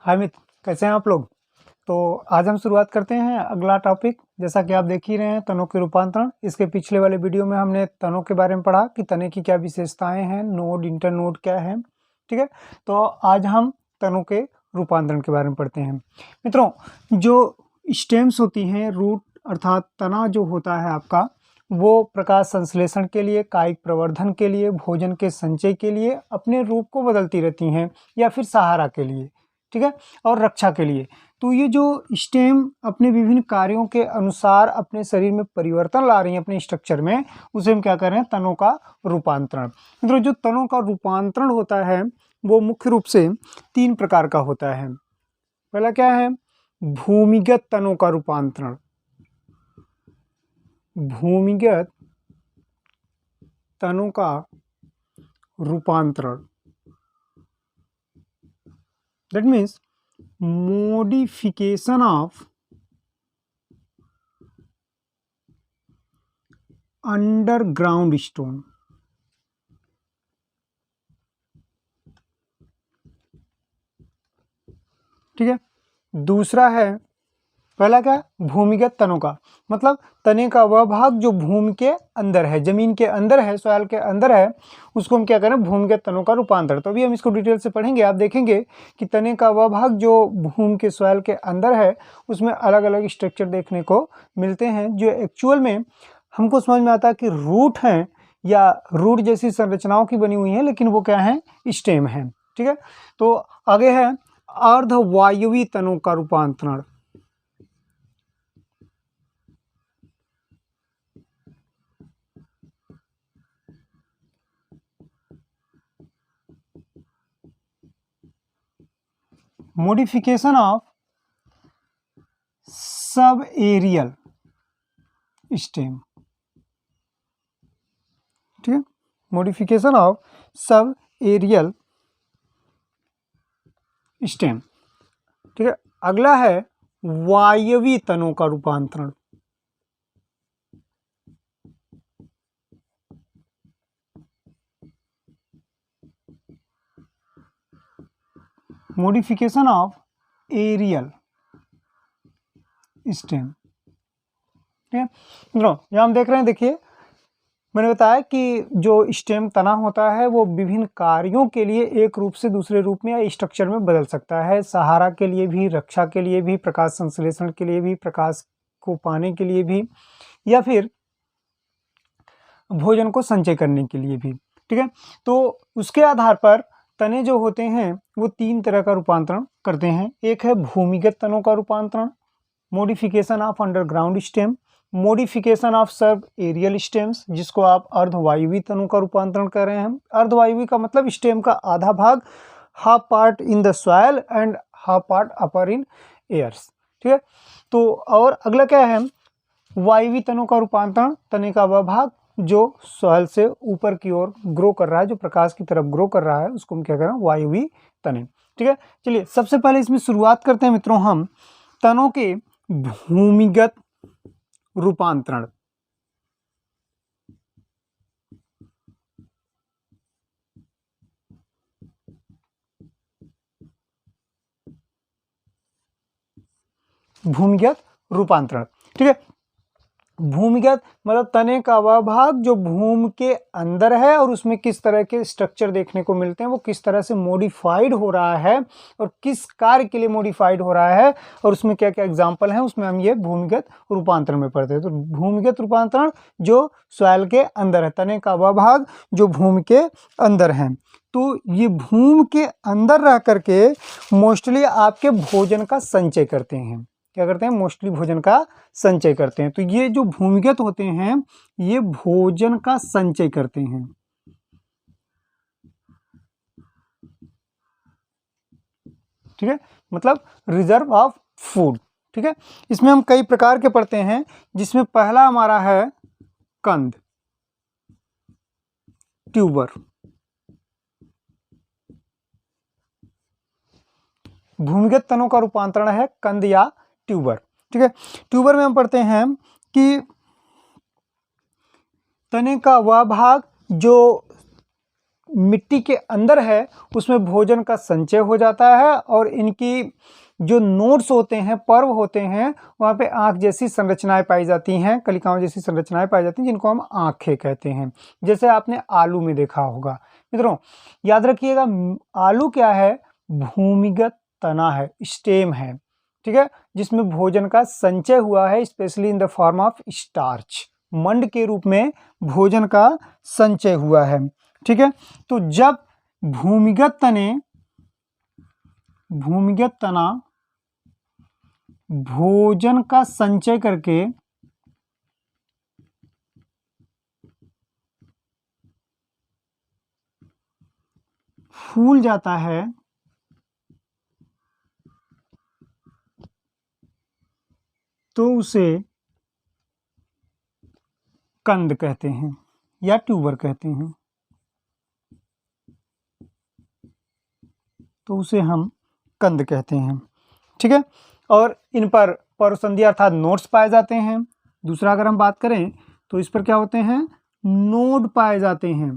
हाय मित्र, कैसे हैं आप लोग। तो आज हम शुरुआत करते हैं अगला टॉपिक। जैसा कि आप देख ही रहे हैं, तनों के रूपांतरण। इसके पिछले वाले वीडियो में हमने तनों के बारे में पढ़ा कि तने की क्या विशेषताएं हैं, नोड इंटरनोड क्या है। ठीक है, तो आज हम तनों के रूपांतरण के बारे में पढ़ते हैं। मित्रों, जो स्टेम्स होती हैं, रूट अर्थात तना जो होता है आपका, वो प्रकाश संश्लेषण के लिए, कायिक प्रवर्धन के लिए, भोजन के संचय के लिए अपने रूप को बदलती रहती हैं, या फिर सहारा के लिए, ठीक है, और रक्षा के लिए। तो ये जो स्टेम अपने विभिन्न कार्यों के अनुसार अपने शरीर में परिवर्तन ला रही हैं अपने स्ट्रक्चर में, उसे हम क्या कर रहे हैं, तनों का रूपांतरण। मतलब जो तनों का रूपांतरण होता है वो मुख्य रूप से 3 प्रकार का होता है। पहला क्या है, भूमिगत तनों का रूपांतरण। भूमिगत तनों का रूपांतरण, that means modification of underground stone। ठीक है, दूसरा है, पहला क्या, भूमिगत तनों का, मतलब तने का वह भाग जो भूमि के अंदर है, जमीन के अंदर है, सॉइल के अंदर है, उसको हम क्या करें, भूमिगत तनों का रूपांतरण। तो अभी हम इसको डिटेल से पढ़ेंगे। आप देखेंगे कि तने का वह भाग जो भूमि के सॉइल के अंदर है, उसमें अलग अलग स्ट्रक्चर देखने को मिलते हैं, जो एक्चुअल में हमको समझ में आता है कि रूट हैं या रूट जैसी संरचनाओं की बनी हुई है, लेकिन वो क्या है, स्टेम है। ठीक है, तो आगे है अर्धवायवीय तनों का रूपांतरण। modification of subaerial stem। ठीक है, modification of subaerial stem। ठीक है, अगला है वायवीय तनों का रूपांतरण। modification of aerial stem। ठीक है मित्रों, यहाँ हम देख रहे हैं, देखिए मैंने बताया कि जो स्टेम तना होता है वो विभिन्न कार्यों के लिए एक रूप से दूसरे रूप में या स्ट्रक्चर में बदल सकता है। सहारा के लिए भी, रक्षा के लिए भी, प्रकाश संश्लेषण के लिए भी, प्रकाश को पाने के लिए भी, या फिर भोजन को संचय करने के लिए भी। ठीक है, तो उसके आधार पर तने जो होते हैं वो 3 तरह का रूपांतरण करते हैं। एक है भूमिगत तनों का रूपांतरण, modification of underground stem, modification of sub aerial stems, जिसको आप अर्धवायवीय तनों का रूपांतरण कर रहे हैं। अर्धवायवीय का मतलब स्टेम का आधा भाग, half part in the soil and half part upper in years. ठीक है, तो और अगला क्या है, वायवीय तनों का रूपांतरण, तने का वह भाग जो सॉइल से ऊपर की ओर ग्रो कर रहा है, जो प्रकाश की तरफ ग्रो कर रहा है, उसको हम क्या कर रहे हैं, वायवीय तने। ठीक है, चलिए सबसे पहले इसमें शुरुआत करते हैं मित्रों हम तनों के भूमिगत रूपांतरण। भूमिगत रूपांतरण, ठीक है, भूमिगत मतलब तने का वह भाग जो भूमि के अंदर है और उसमें किस तरह के स्ट्रक्चर देखने को मिलते हैं, वो किस तरह से मॉडिफाइड हो रहा है और किस कार्य के लिए मॉडिफाइड हो रहा है, और उसमें क्या क्या एग्जांपल हैं, उसमें हम ये भूमिगत रूपांतरण में पढ़ते हैं। तो भूमिगत रूपांतरण जो सॉइल के अंदर है, तने का वह भाग जो भूमि के अंदर है। तो ये भूमि के अंदर रह करके मोस्टली आपके भोजन का संचय करते हैं। क्या करते हैं, मोस्टली भोजन का संचय करते हैं। तो ये जो भूमिगत होते हैं ये भोजन का संचय करते हैं। ठीक है, मतलब रिजर्व ऑफ फूड। ठीक है, इसमें हम कई प्रकार के पढ़ते हैं, जिसमें पहला हमारा है कंद, ट्यूबर। भूमिगत तनों का रूपांतरण है कंद या ट्यूबर। ठीक है, ट्यूबर में हम पढ़ते हैं कि तने का वह भाग जो मिट्टी के अंदर है उसमें भोजन का संचय हो जाता है और इनकी जो नोड्स होते हैं, पर्व होते हैं, वहाँ पे आँख जैसी संरचनाएं पाई जाती हैं, कलिकाओं जैसी संरचनाएं पाई जाती हैं, जिनको हम आँखें कहते हैं। जैसे आपने आलू में देखा होगा। मित्रों याद रखिएगा, आलू क्या है? भूमिगत तना है, स्टेम है, ठीक है, जिसमें भोजन का संचय हुआ है, specially in the form of starch, मंड के रूप में भोजन का संचय हुआ है, ठीक है। तो जब भूमिगत तना भोजन का संचय करके फूल जाता है तो उसे कंद कहते हैं या ट्यूबर कहते हैं। तो उसे हम कंद कहते हैं, ठीक है। और इन पर परसंधि अर्थात नोड्स पाए जाते हैं। दूसरा अगर हम बात करें तो इस पर क्या होते हैं? नोड पाए जाते हैं।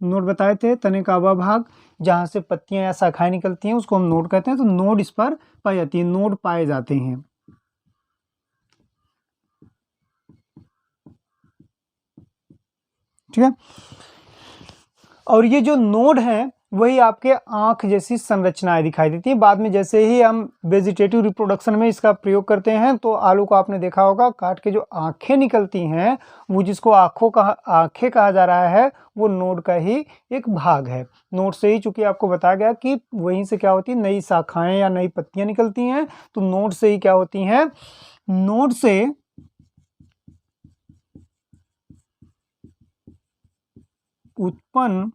नोड बताए थे, तने का वह भाग जहां से पत्तियां या शाखाएं निकलती हैं उसको हम नोड कहते हैं। तो नोड इस पर पाई जाती है, नोड पाए जाते हैं, ठीक है। और ये जो नोड है वही आपके आँख जैसी संरचनाएं दिखाई देती है। बाद में जैसे ही हम वेजिटेटिव रिप्रोडक्शन में इसका प्रयोग करते हैं तो आलू को आपने देखा होगा, काट के जो आँखें निकलती हैं, वो जिसको आँखें कहा जा रहा है, वो नोड का ही एक भाग है। नोड से ही, चूंकि आपको बताया गया कि वहीं से क्या होती है, नई शाखाएं या नई पत्तियां निकलती हैं, तो नोड से ही क्या होती हैं, नोड से उत्पन्न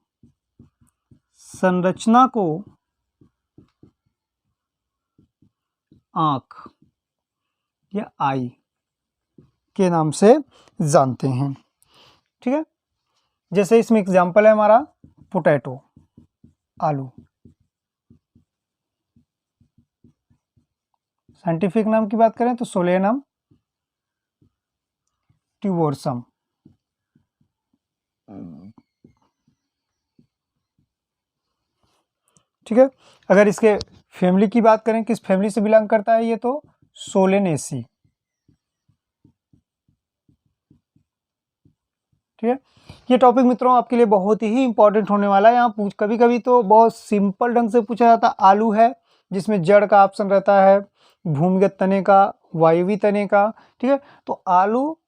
संरचना को आँख या आई के नाम से जानते हैं, ठीक है। जैसे इसमें एग्जांपल है हमारा पोटैटो, आलू। साइंटिफिक नाम की बात करें तो सोलेनम ट्यूबरोसम, ठीक है। अगर इसके फैमिली की बात करें, किस फैमिली से बिलोंग करता है ये, तो सोलेनेसी, ठीक है। ये टॉपिक मित्रों आपके लिए बहुत ही इंपॉर्टेंट होने वाला है। यहाँ कभी कभी तो बहुत सिंपल ढंग से पूछा जाता, आलू है जिसमें जड़ का ऑप्शन रहता है, भूमिगत तने का, वायवीय तने का, ठीक है। तो आलू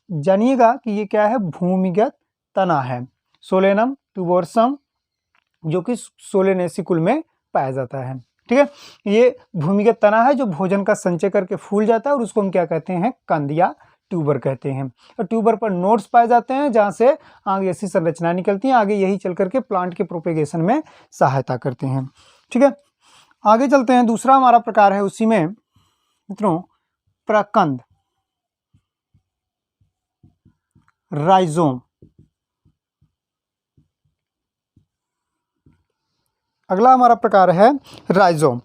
जानिएगा कि ये क्या है, भूमिगत तना है, सोलेनम ट्यूबरोसम, जो कि सोलेनेसी कुल में पाया जाता है, ठीक है। ये भूमिगत तना है जो भोजन का संचय करके फूल जाता है और उसको हम क्या कहते हैं, कंद या ट्यूबर कहते हैं। और ट्यूबर पर नोड्स पाए जाते हैं जहां से आगे ऐसी संरचना निकलती हैं, आगे यही चल करके प्लांट के प्रोपेगेशन में सहायता करते हैं, ठीक है। आगे चलते हैं, दूसरा हमारा प्रकार है उसी में मित्रों प्रकंद, राइजोम। अगला हमारा प्रकार है राइजोम।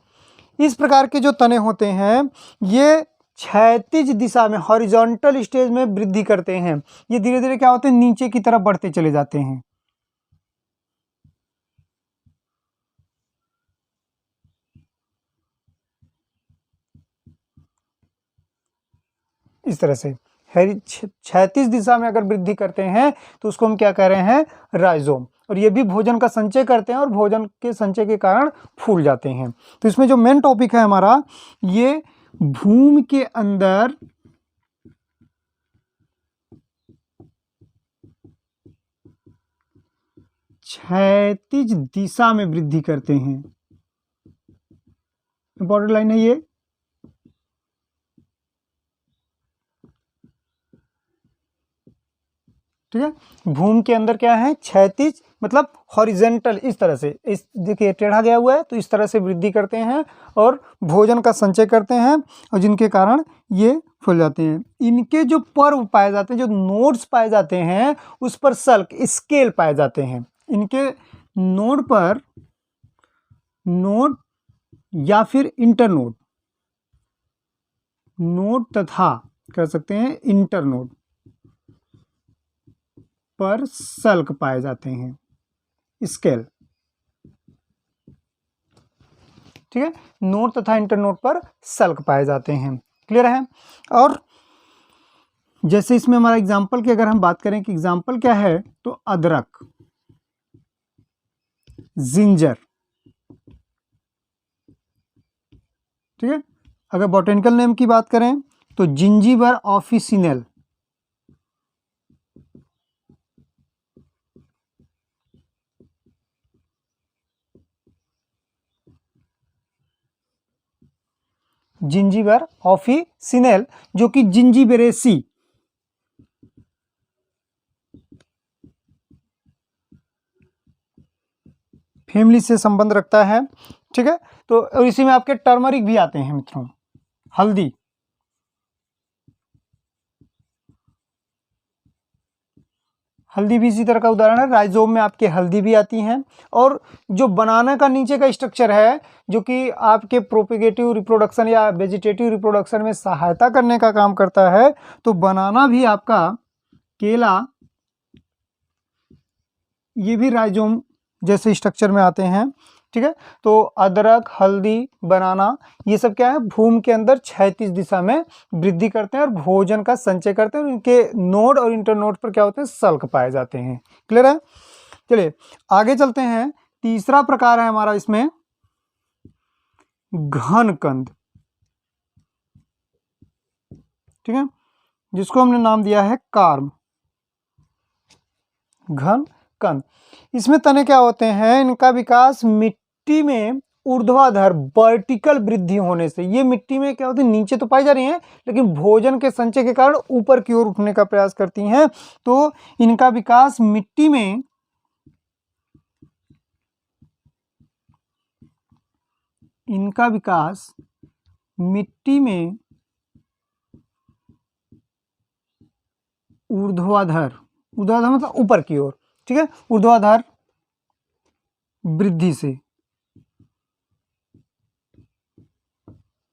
इस प्रकार के जो तने होते हैं ये क्षैतिज दिशा में, हॉरिजॉन्टल स्टेज में वृद्धि करते हैं। ये धीरे धीरे क्या होते हैं, नीचे की तरफ बढ़ते चले जाते हैं। इस तरह से क्षैतिज दिशा में अगर वृद्धि करते हैं तो उसको हम क्या कह रहे हैं, राइजोम। और ये भी भोजन का संचय करते हैं और भोजन के संचय के कारण फूल जाते हैं। तो इसमें जो मेन टॉपिक है हमारा, ये भूमि के अंदर क्षैतिज दिशा में वृद्धि करते हैं। इंपॉर्टेंट लाइन है ये, ठीक है। भूमि के अंदर क्या है, क्षैतिज मतलब हॉरिजेंटल, इस तरह से, इस देखिए टेढ़ा गया हुआ है, तो इस तरह से वृद्धि करते हैं और भोजन का संचय करते हैं और जिनके कारण ये फूल जाते हैं। इनके जो पर्व पाए जाते हैं, जो नोड्स पाए जाते हैं, उस पर सल्क, स्केल पाए जाते हैं। इनके नोड पर, नोड या फिर इंटरनोड, नोड तथा कह सकते हैं इंटरनोड पर सल्क पाए जाते हैं, स्केल, ठीक है। नोड तथा इंटरनोड पर सल्क पाए जाते हैं। क्लियर है। और जैसे इसमें हमारा एग्जाम्पल की अगर हम बात करें कि एग्जाम्पल क्या है, तो अदरक, जिंजर, ठीक है। अगर बॉटेनिकल नेम की बात करें तो जिंजीबर ऑफिसिनल, जिंजीबर ऑफिसिनल जो कि जिंजीबेरेसी फैमिली से संबंध रखता है, ठीक है। तो और इसी में आपके टर्मरिक भी आते हैं मित्रों, हल्दी, हल्दी भी इसी तरह का उदाहरण है। राइजोम में आपके हल्दी भी आती हैं। और जो बनाना का नीचे का स्ट्रक्चर है जो कि आपके प्रोपेगेटिव रिप्रोडक्शन या वेजिटेटिव रिप्रोडक्शन में सहायता करने का काम करता है, तो बनाना भी आपका, केला, ये भी राइजोम जैसे स्ट्रक्चर में आते हैं, ठीक है। तो अदरक, हल्दी, बनाना, ये सब क्या है, भूमि के अंदर क्षैतिज दिशा में वृद्धि करते हैं और भोजन का संचय करते हैं और इनके नोड और इंटरनोड पर क्या होते हैं, सल्क पाए जाते हैं। क्लियर है। चलिए आगे चलते हैं। तीसरा प्रकार है हमारा इसमें घनकंद, ठीक है, जिसको हमने नाम दिया है कार्म, घनकंद। इसमें तने क्या होते हैं, इनका विकास मिट्टी में ऊर्ध्वाधर वर्टिकल वृद्धि होने से, ये मिट्टी में क्या होती है, नीचे तो पाई जा रही हैं लेकिन भोजन के संचय के कारण ऊपर की ओर उठने का प्रयास करती हैं। तो इनका विकास मिट्टी में ऊर्ध्वाधर, ऊर्ध्वाधर मतलब ऊपर की ओर, ठीक है, ऊर्ध्वाधर वृद्धि से,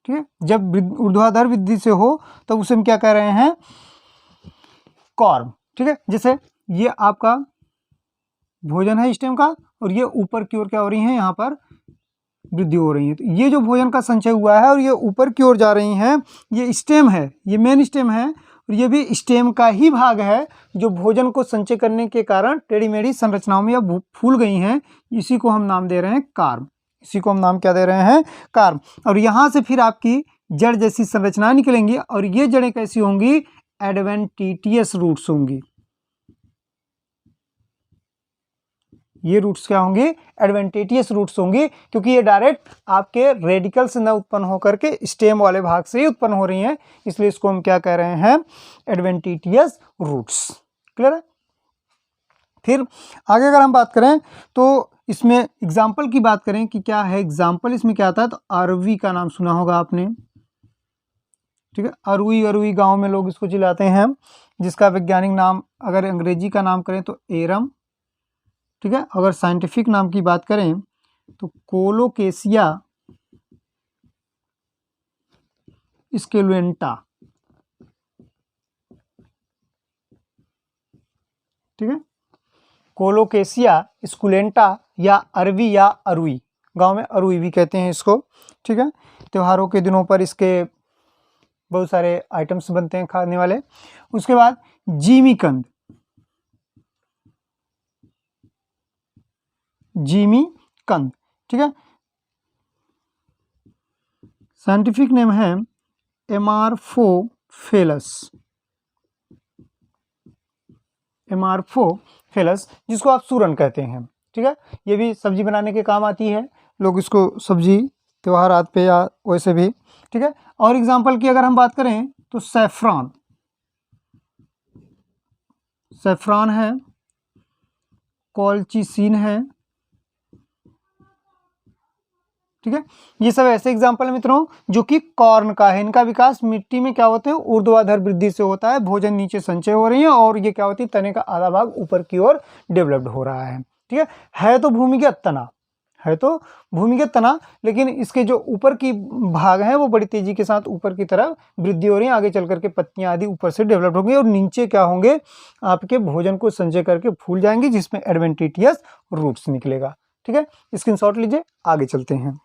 ठीक है। जब ऊर्ध्वाधर वृद्धि से हो तब उसे हम क्या कह रहे हैं, कॉर्म, ठीक है। जैसे ये आपका भोजन है स्टेम का और ये ऊपर की ओर क्या हो रही है, यहाँ पर वृद्धि हो रही है। तो ये जो भोजन का संचय हुआ है और ये ऊपर की ओर जा रही हैं, ये स्टेम है, ये मेन स्टेम है और ये भी स्टेम का ही भाग है जो भोजन को संचय करने के कारण टेढ़ी मेढ़ी संरचनाओं में या फूल गई हैं। इसी को हम नाम दे रहे हैं कार्म, इसी को हम नाम क्या दे रहे हैं, कार्म। और यहाँ से फिर आपकी जड़ जैसी संरचनाएं निकलेंगी और ये जड़ें कैसी होंगी, एडवेंटिटियस रूट्स होंगी। ये रूट्स क्या होंगे, एडवेंटिटियस रूट्स होंगी, क्योंकि ये डायरेक्ट आपके रेडिकल से न उत्पन्न होकर के स्टेम वाले भाग से ही उत्पन्न हो रही हैं, इसलिए इसको हम क्या कह रहे हैं, एडवेंटिटियस रूट्स। क्लियर है। फिर आगे अगर हम बात करें तो इसमें एग्जाम्पल की बात करें कि क्या है एग्जाम्पल, इसमें क्या आता है, तो अरवी का नाम सुना होगा आपने, ठीक है। अरुई गांव में लोग इसको चिल्लाते हैं, जिसका वैज्ञानिक नाम अगर अंग्रेजी का नाम करें तो एरम, ठीक है। अगर साइंटिफिक नाम की बात करें तो कोलोकेशिया स्केलुएंटा, ठीक है, कोलोकेशिया स्कुलेंटा या अरवी या अरुई, गांव में अरुई भी कहते हैं इसको, ठीक है। त्योहारों के दिनों पर इसके बहुत सारे आइटम्स बनते हैं खाने वाले। उसके बाद जिमीकंद, जिमीकंद, ठीक है, साइंटिफिक नेम है एमार्फोफेलस, एमार्फोफेलस, जिसको आप सूरन कहते हैं, ठीक है। ये भी सब्जी बनाने के काम आती है, लोग इसको सब्जी त्योहार आदि पे या वैसे भी, ठीक है। और एग्जाम्पल की अगर हम बात करें तो सैफरान, सैफरान है, कॉलचिसिन है, ठीक है। ये सब ऐसे एग्जाम्पल है मित्रों जो कि कॉर्न का है। इनका विकास मिट्टी में क्या होते हैं, ऊर्ध्वाधर वृद्धि से होता है, भोजन नीचे संचय हो रही है और ये क्या होती है, तने का आधा भाग ऊपर की ओर डेवलप्ड हो रहा है, ठीक है। तो भूमिगत तना, है तो भूमिगत तना, लेकिन इसके जो ऊपर की भाग हैं वो बड़ी तेजी के साथ ऊपर की तरफ वृद्धि हो रही है, आगे चल करके पत्तियां आदि ऊपर से डेवलप होंगी और नीचे क्या होंगे, आपके भोजन को संचय करके फूल जाएंगे, जिसमें एडवेंटिटियस रूट्स निकलेगा। ठीक है, स्क्रीनशॉट लीजिए, आगे चलते हैं।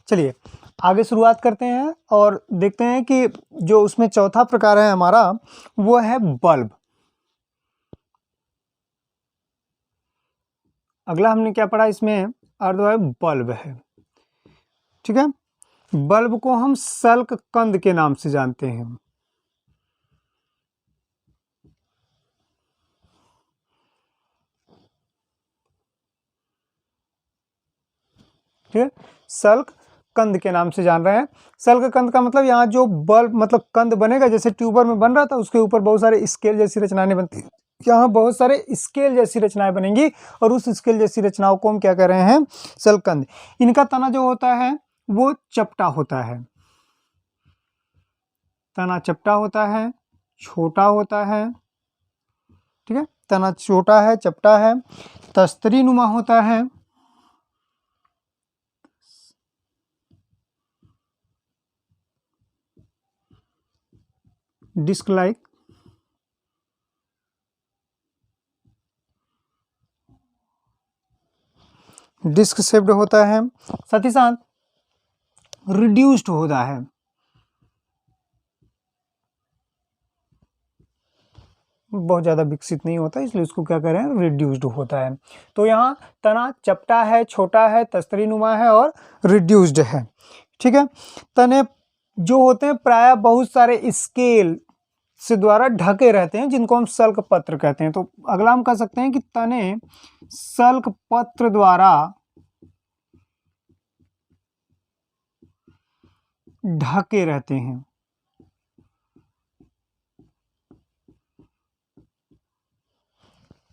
चलिए आगे शुरुआत करते हैं और देखते हैं कि जो उसमें चौथा प्रकार है हमारा, वो है बल्ब। अगला हमने क्या पढ़ा इसमें, अर्धवायु बल्ब है। ठीक है, बल्ब को हम सल्क कंद के नाम से जानते हैं। ठीक है, सल्क कंद के नाम से जान रहे हैं। सल्क कंद का मतलब यहाँ जो बल्ब मतलब कंद बनेगा, जैसे ट्यूबर में बन रहा था, उसके ऊपर बहुत सारे स्केल जैसी रचनाएं बनती हैं, यहाँ बहुत सारे स्केल जैसी रचनाएं बनेंगी और उस स्केल जैसी रचनाओं को हम क्या कह रहे हैं, सल्ककंद। इनका तना जो होता है वो चपटा होता है, तना चपटा होता है, छोटा होता है। ठीक है, तना छोटा है, चपटा है, तस्तरी नुमा होता है, डिस्क लाइक, डिस्क शेप्ड होता है, साथ ही साथ रिड्यूस्ड होता है। बहुत ज़्यादा विकसित नहीं होता, इसलिए इसको क्या कह रहे हैं, रिड्यूस्ड होता है। तो यहाँ तना चपटा है, छोटा है, तस्तरी नुमा है और रिड्यूस्ड है। ठीक है, तने जो होते हैं प्रायः बहुत सारे स्केल से द्वारा ढके रहते हैं, जिनको हम सल्क पत्र कहते हैं। तो अगला हम कह सकते हैं कि तने सल्क पत्र द्वारा ढके रहते हैं।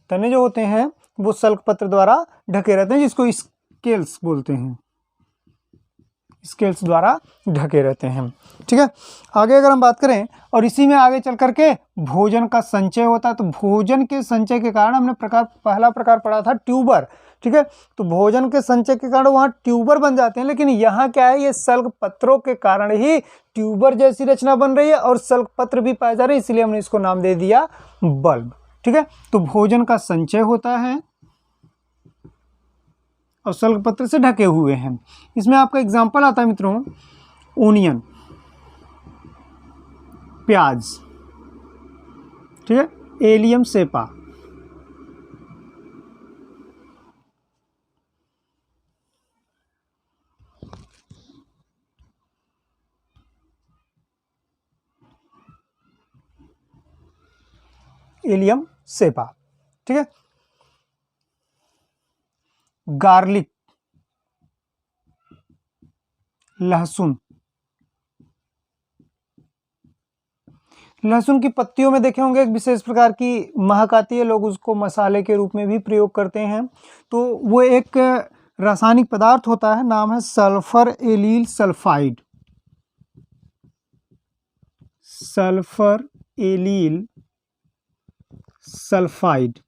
तने जो होते हैं वो सल्क पत्र द्वारा ढके रहते हैं, जिसको स्केल्स बोलते हैं, स्केल्स द्वारा ढके रहते हैं। ठीक है, आगे अगर हम बात करें और इसी में आगे चल करके भोजन का संचय होता है, तो भोजन के संचय के कारण हमने पहला प्रकार पढ़ा था ट्यूबर। ठीक है, तो भोजन के संचय के कारण वहाँ ट्यूबर बन जाते हैं, लेकिन यहाँ क्या है, ये सल्क पत्रों के कारण ही ट्यूबर जैसी रचना बन रही है और सल्क पत्र भी पाए जा रहे हैं, इसलिए हमने इसको नाम दे दिया बल्ब। ठीक है, तो भोजन का संचय होता है और सल्क पत्र से ढके हुए हैं। इसमें आपका एग्जाम्पल आता है मित्रों, ओनियन, प्याज। ठीक है, एलियम सेपा, एलियम सेपा। ठीक है, गार्लिक, लहसुन, लहसुन की पत्तियों में देखे होंगे एक विशेष प्रकार की महक आती है, लोग उसको मसाले के रूप में भी प्रयोग करते हैं। तो वो एक रासायनिक पदार्थ होता है, नाम है sulphur allele sulphide, sulphur allele sulphide.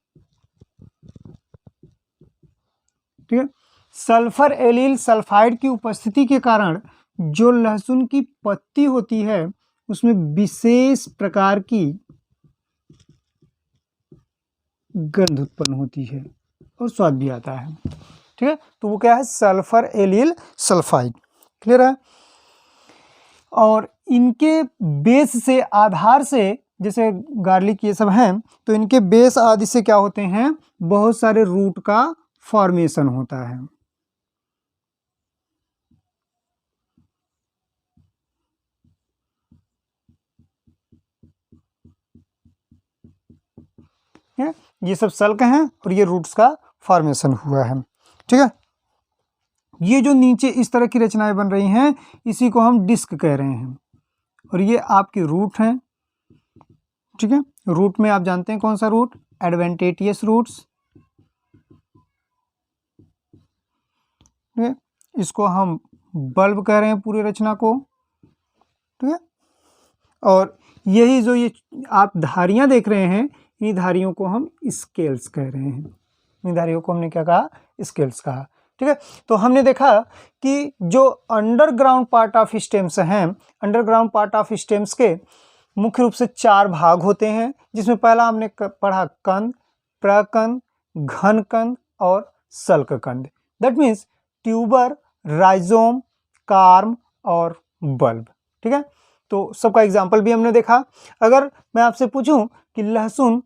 ठीक है, सल्फर एलील सल्फाइड की उपस्थिति के कारण जो लहसुन की पत्ती होती है उसमें विशेष प्रकार की गंध उत्पन्न होती है और स्वाद भी आता है। ठीक है, तो वो क्या है, सल्फर एलील सल्फाइड। क्लियर है, और इनके बेस से, आधार से, जैसे गार्लिक ये सब हैं, तो इनके बेस आदि से क्या होते हैं, बहुत सारे रूट का फॉर्मेशन होता है। ये सब सल्क हैं और ये रूट्स का फॉर्मेशन हुआ है। ठीक है, ये जो नीचे इस तरह की रचनाएं बन रही हैं इसी को हम डिस्क कह रहे हैं और ये आपके रूट हैं। ठीक है, रूट में आप जानते हैं कौन सा रूट, एडवेंटिटियस रूट्स। ठीक है, इसको हम बल्ब कह रहे हैं पूरी रचना को। ठीक है, और यही जो ये आप धारियां देख रहे हैं ई धारियों को हम स्केल्स कह रहे हैं। ई धारियों को हमने क्या कहा? स्केल्स कहा। ठीक है, तो हमने देखा कि जो अंडरग्राउंड पार्ट ऑफ स्टेम्स हैं, अंडरग्राउंड पार्ट ऑफ स्टेम्स के मुख्य रूप से 4 भाग होते हैं, जिसमें पहला हमने पढ़ा कंद, प्रकंद, घन कंद और सल्क कंद। दैट मीन्स ट्यूबर, राइजोम, कार्म और बल्ब। ठीक है, तो सबका एग्जाम्पल भी हमने देखा। अगर मैं आपसे पूछूं कि लहसुन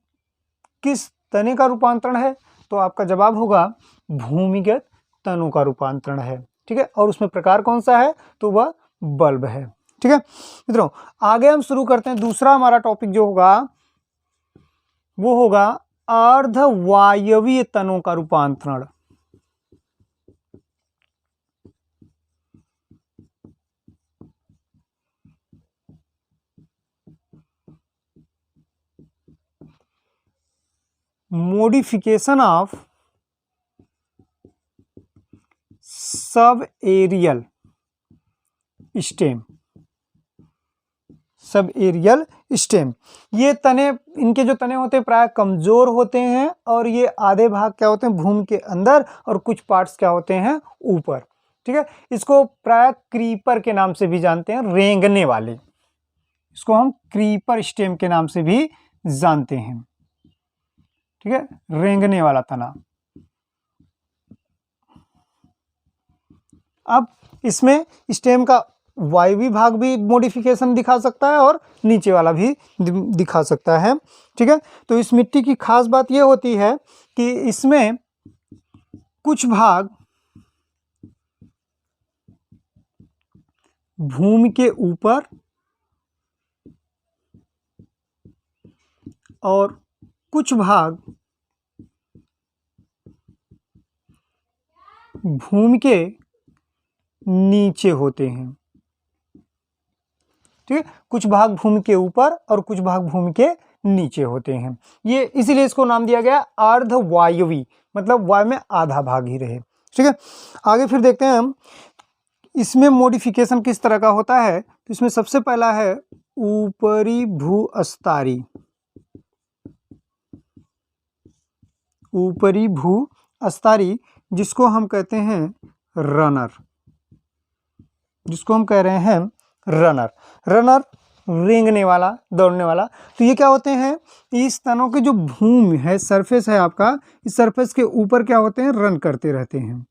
किस तने का रूपांतरण है, तो आपका जवाब होगा भूमिगत तनों का रूपांतरण है। ठीक है, और उसमें प्रकार कौन सा है? तो वह बल्ब है। ठीक है मित्रों, आगे हम शुरू करते हैं। दूसरा हमारा टॉपिक जो होगा वो होगा अर्धवायवीय तनों का रूपांतरण। modification of subaerial stem. Subaerial stem, ये तने, इनके जो तने होते हैं प्राय कमजोर होते हैं और ये आधे भाग क्या होते हैं? भूमि के अंदर, और कुछ पार्ट्स क्या होते हैं? ऊपर। ठीक है, इसको प्राय क्रीपर के नाम से भी जानते हैं, रेंगने वाले। इसको हम क्रीपर स्टेम के नाम से भी जानते हैं। ठीक है, रेंगने वाला तना। अब इसमें स्टेम का वायवी भाग भी मॉडिफिकेशन दिखा सकता है और नीचे वाला भी दिखा सकता है। ठीक है, तो इस मिट्टी की खास बात यह होती है कि इसमें कुछ भाग भूमि के ऊपर और कुछ भाग भूमि के नीचे होते हैं। ठीक है, कुछ भाग भूमि के ऊपर और कुछ भाग भूमि के नीचे होते हैं। ये इसीलिए इसको नाम दिया गया अर्धवायवी, मतलब वायु में आधा भाग ही रहे। ठीक है, आगे फिर देखते हैं हम इसमें मॉडिफिकेशन किस तरह का होता है। तो इसमें सबसे पहला है ऊपरी भूअस्तारी। ऊपरी भूअस्तारी, जिसको हम कहते हैं रनर, जिसको हम कह रहे हैं रनर। रनर रेंगने वाला, दौड़ने वाला। तो ये क्या होते हैं? इस तनों की जो भूमि है, सरफेस है आपका, इस सरफेस के ऊपर क्या होते हैं? रन करते रहते हैं।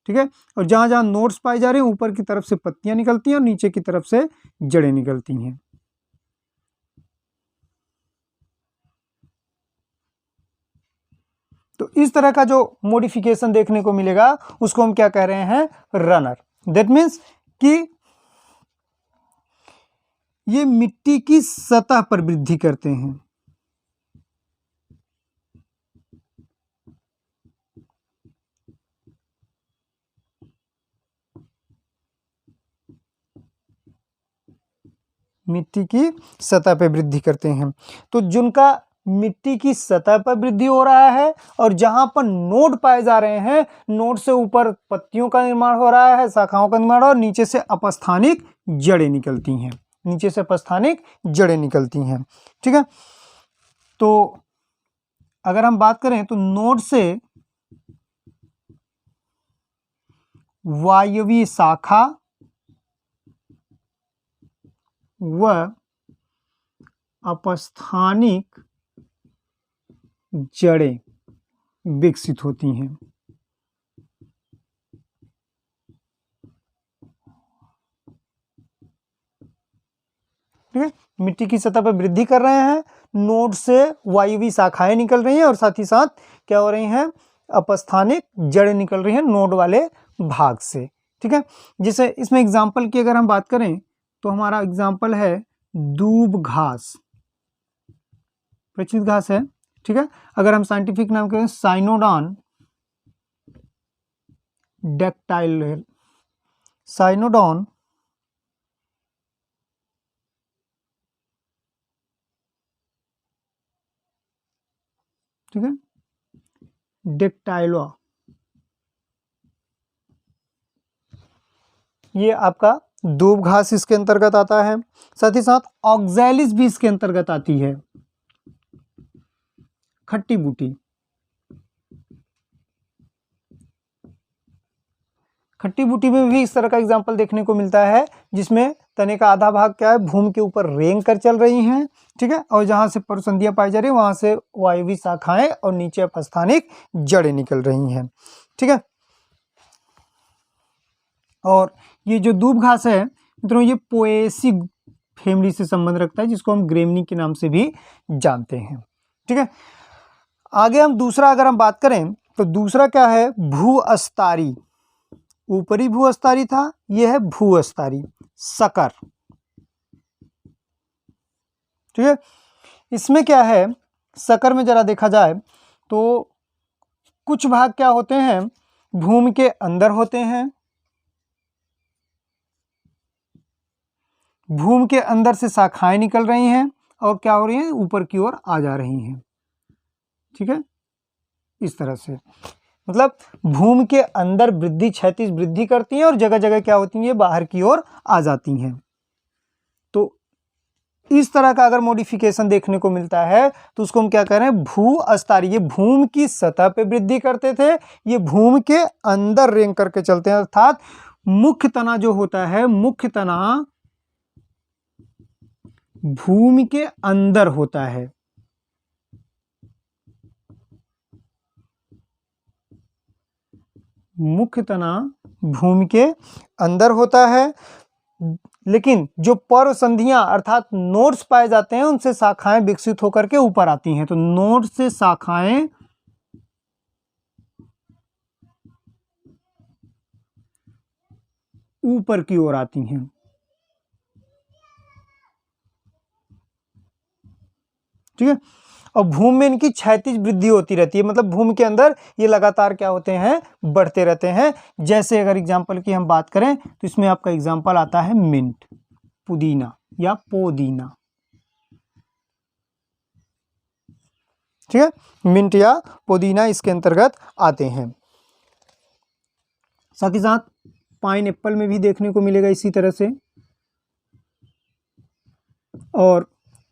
ठीक है, और जहां जहां नोड्स पाए जा रहे हैं, ऊपर की तरफ से पत्तियां निकलती हैं और नीचे की तरफ से जड़ें निकलती हैं। तो इस तरह का जो मॉडिफिकेशन देखने को मिलेगा उसको हम क्या कह रहे हैं? रनर। दैट मीन्स कि ये मिट्टी की सतह पर वृद्धि करते हैं। मिट्टी की सतह पर वृद्धि करते हैं। तो जिनका मिट्टी की सतह पर वृद्धि हो रहा है और जहां पर नोड पाए जा रहे हैं, नोड से ऊपर पत्तियों का निर्माण हो रहा है, शाखाओं का निर्माण, और नीचे से अपस्थानिक जड़ें निकलती हैं। नीचे से अपस्थानिक जड़ें निकलती हैं। ठीक है, तो अगर हम बात करें तो नोड से वायवीय शाखा व अपस्थानिक जड़ें विकसित होती हैं। ठीक है, मिट्टी की सतह पर वृद्धि कर रहे हैं, नोड से वायवीय शाखाएं निकल रही हैं और साथ ही साथ क्या हो रही हैं? अपस्थानिक जड़ें निकल रही हैं नोड वाले भाग से। ठीक है, जैसे इसमें एग्जाम्पल की अगर हम बात करें तो हमारा एग्जाम्पल है दूब घास। प्रचलित घास है। ठीक है, अगर हम साइंटिफिक नाम कहें साइनोडॉन डेक्टाइल, साइनोडॉन ठीक है, डेक्टाइलवा, ये आपका दूब घास इसके अंतर्गत आता है। साथ ही साथ ऑक्सैलिस भी इसके अंतर्गत आती है। खट्टी बूटी। खट्टी बूटी में भी इस तरह का एग्जाम्पल देखने को मिलता है, जिसमें तने का आधा भाग क्या है, भूमि के ऊपर रेंग कर चल रही हैं, ठीक है, और जहां से परसंधियां पाई जा रही है वहां से वायवीय शाखाएं और नीचे अपस्थानिक जड़ें निकल रही हैं, ठीक है। और ये जो दूब घास है मित्रों, ये पोएसी फैमिली से संबंध रखता है, जिसको हम ग्रेमनी के नाम से भी जानते हैं, ठीक है। आगे हम दूसरा अगर हम बात करें तो दूसरा क्या है, भूअस्तारी। ऊपरी भूअस्तारी था, यह है भूअस्तारी सकर, ठीक है। इसमें क्या है, सकर में जरा देखा जाए तो कुछ भाग क्या होते हैं, भूमि के अंदर होते हैं, भूमि के अंदर से शाखाएं निकल रही हैं और क्या हो रही हैं, ऊपर की ओर आ जा रही हैं, ठीक है। इस तरह से मतलब भूमि के अंदर वृद्धि, क्षैतिज वृद्धि करती हैं और जगह जगह क्या होती हैं, बाहर की ओर आ जाती हैं। तो इस तरह का अगर मॉडिफिकेशन देखने को मिलता है तो उसको हम क्या कह रहे हैं, भूअस्तारी। ये भूमि की सतह पे वृद्धि करते थे, ये भूमि के अंदर रेंग करके चलते हैं, अर्थात मुख्य तना जो होता है, मुख्य तना भूमि के अंदर होता है, मुख्य तना भूमि के अंदर होता है, लेकिन जो पर्व संधियां अर्थात नोड्स पाए जाते हैं उनसे शाखाएं विकसित होकर के ऊपर आती हैं। तो नोड से शाखाएं ऊपर की ओर आती हैं, ठीक है। और भूमि में इनकी क्षैतिज वृद्धि होती रहती है, मतलब भूमि के अंदर ये लगातार क्या होते हैं, बढ़ते रहते हैं। जैसे अगर एग्जाम्पल की हम बात करें तो इसमें आपका एग्जाम्पल आता है मिंट, पुदीना या पोदीना, ठीक है, मिंट या पुदीना इसके अंतर्गत आते हैं। साथ ही साथ पाइन एप्पल में भी देखने को मिलेगा इसी तरह से, और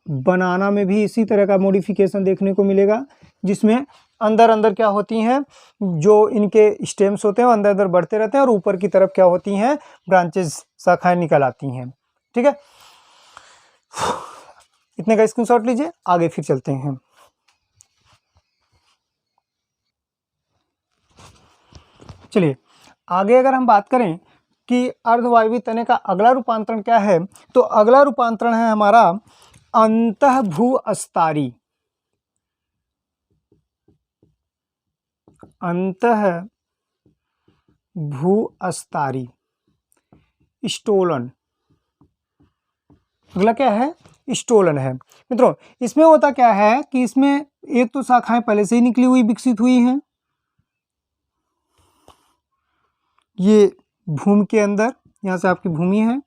बनाना में भी इसी तरह का मॉडिफिकेशन देखने को मिलेगा, जिसमें अंदर अंदर क्या होती हैं, जो इनके स्टेम्स होते हैं वो अंदर अंदर बढ़ते रहते हैं और ऊपर की तरफ क्या होती हैं, ब्रांचेस, शाखाएं निकल आती हैं, ठीक है। इतने का स्क्रीनशॉट लीजिए, आगे फिर चलते हैं। चलिए आगे अगर हम बात करें कि अर्धवायवीय तने का अगला रूपांतरण क्या है, तो अगला रूपांतरण है हमारा अंतः भूअस्तारी। अंतः भूअस्तारी स्टोलन, अगला क्या है, स्टोलन है। मित्रों इसमें होता क्या है कि इसमें एक तो शाखाएं पहले से ही निकली हुई विकसित हुई हैं, ये भूमि के अंदर, यहाँ से आपकी भूमि है,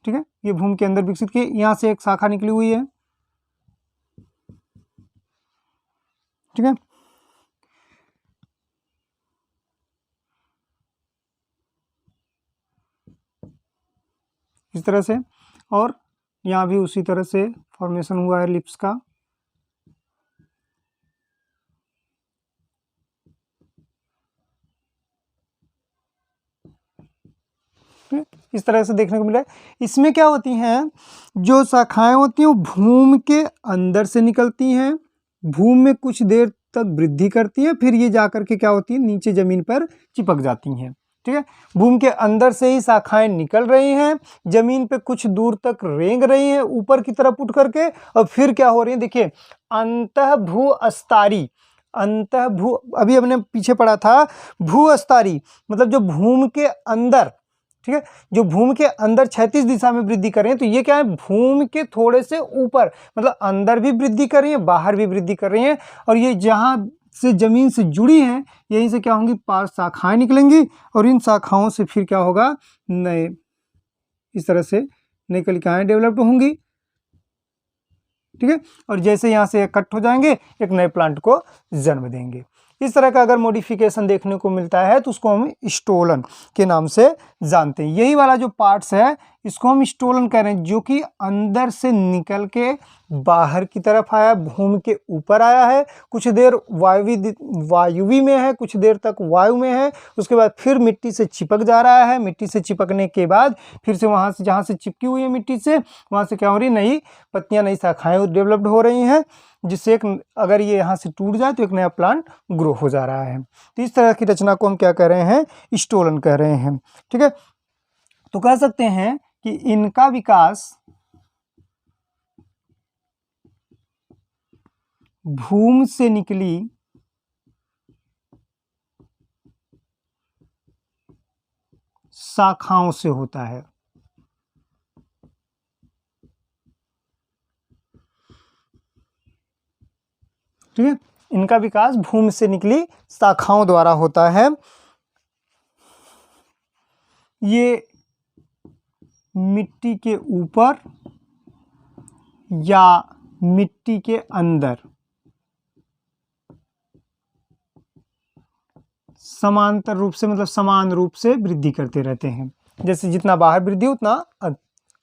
ठीक है, ये भूमि के अंदर विकसित की, यहाँ से एक शाखा निकली हुई है, ठीक है। इस तरह से, और यहाँ भी उसी तरह से फॉर्मेशन हुआ है लिप्स का, इस तरह से देखने को मिला है। इसमें क्या होती हैं, जो शाखाएं होती हैं वो भूमि के अंदर से निकलती हैं, भूमि में कुछ देर तक वृद्धि करती है, फिर ये जाकर के क्या होती है, नीचे जमीन पर चिपक जाती हैं, ठीक है। भूमि के अंदर से ही शाखाएं निकल रही हैं, जमीन पे कुछ दूर तक रेंग रही हैं ऊपर की तरफ उठ करके, और फिर क्या हो रही है, देखिए अंतः भूअस्तारी, अंतः भू, अभी हमने पीछे पढ़ा था भूअस्तारी मतलब जो भूमि के अंदर, ठीक है, जो भूमि के अंदर क्षैतिज दिशा में वृद्धि कर रहे हैं, तो ये क्या है, भूमि के थोड़े से ऊपर, मतलब अंदर भी वृद्धि कर रही है, बाहर भी वृद्धि कर रही हैं, और ये जहां से जमीन से जुड़ी हैं यहीं से क्या होंगी, पार्श्व शाखाएं निकलेंगी, और इन शाखाओं से फिर क्या होगा, नए, इस तरह से नई कलिकाएं डेवलप होंगी, ठीक है, और जैसे यहाँ से कट हो जाएंगे एक नए प्लांट को जन्म देंगे। इस तरह का अगर मॉडिफिकेशन देखने को मिलता है तो उसको हम स्टोलन के नाम से जानते हैं। यही वाला जो पार्ट्स है इसको हम स्टोलन कह रहे हैं, जो कि अंदर से निकल के बाहर की तरफ आया, भूमि के ऊपर आया है, कुछ देर वायुवी में है, कुछ देर तक वायु में है, उसके बाद फिर मिट्टी से चिपक जा रहा है। मिट्टी से चिपकने के बाद फिर से वहाँ से जहाँ से चिपकी हुई है मिट्टी से, वहाँ से क्या हो रही है, नई पत्तियाँ, नई शाखाएं डेवलप्ड हो रही हैं, जिससे एक अगर ये यहाँ से टूट जाए तो एक नया प्लांट ग्रो हो जा रहा है। तो इस तरह की रचना को हम क्या कह रहे हैं, स्टोलन कह रहे हैं। ठीक है, तो कह सकते हैं कि इनका विकास भूमि से निकली शाखाओं से होता है। ठीक है, इनका विकास भूमि से निकली शाखाओं द्वारा होता है। ये मिट्टी के ऊपर या मिट्टी के अंदर समांतर रूप से, मतलब समान रूप से वृद्धि करते रहते हैं। जैसे जितना बाहर वृद्धि उतना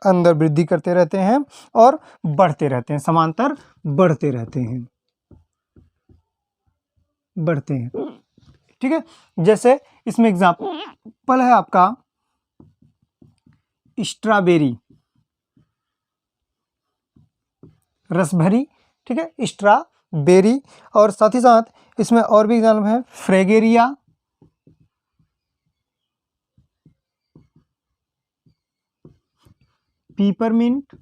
अंदर वृद्धि करते रहते हैं और बढ़ते रहते हैं, समांतर बढ़ते रहते हैं, बढ़ते हैं। ठीक है, जैसे इसमें एग्जाम्पल है आपका स्ट्रॉबेरी, रसभरी। ठीक है, स्ट्रॉबेरी, और साथ ही साथ इसमें और भी एग्जाम्पल है फ्रेगेरिया, पीपरमिंट,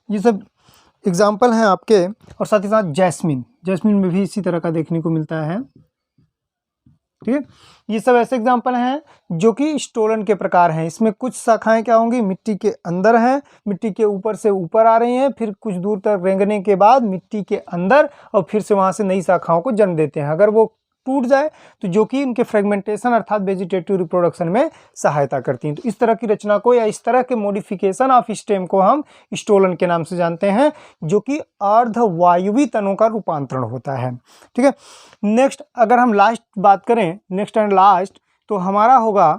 ये सब एग्जाम्पल हैं आपके। और साथ ही साथ जैस्मिन, जैस्मिन में भी इसी तरह का देखने को मिलता है। ठीक है, ये सब ऐसे एग्जाम्पल हैं जो कि स्टोलन के प्रकार हैं। इसमें कुछ शाखाएं क्या होंगी, मिट्टी के अंदर हैं, मिट्टी के ऊपर से ऊपर आ रही हैं, फिर कुछ दूर तक रेंगने के बाद मिट्टी के अंदर, और फिर से वहां से नई शाखाओं को जन्म देते हैं। अगर वो टूट जाए तो जो कि इनके फ्रेगमेंटेशन अर्थात वेजिटेटिव रिप्रोडक्शन में सहायता करती हैं। तो इस तरह की रचना को या इस तरह के मॉडिफिकेशन ऑफ स्टेम को हम स्टोलन के नाम से जानते हैं, जो कि अर्धवायुवी तनों का रूपांतरण होता है। ठीक है, नेक्स्ट अगर हम लास्ट बात करें, नेक्स्ट एंड लास्ट, तो हमारा होगा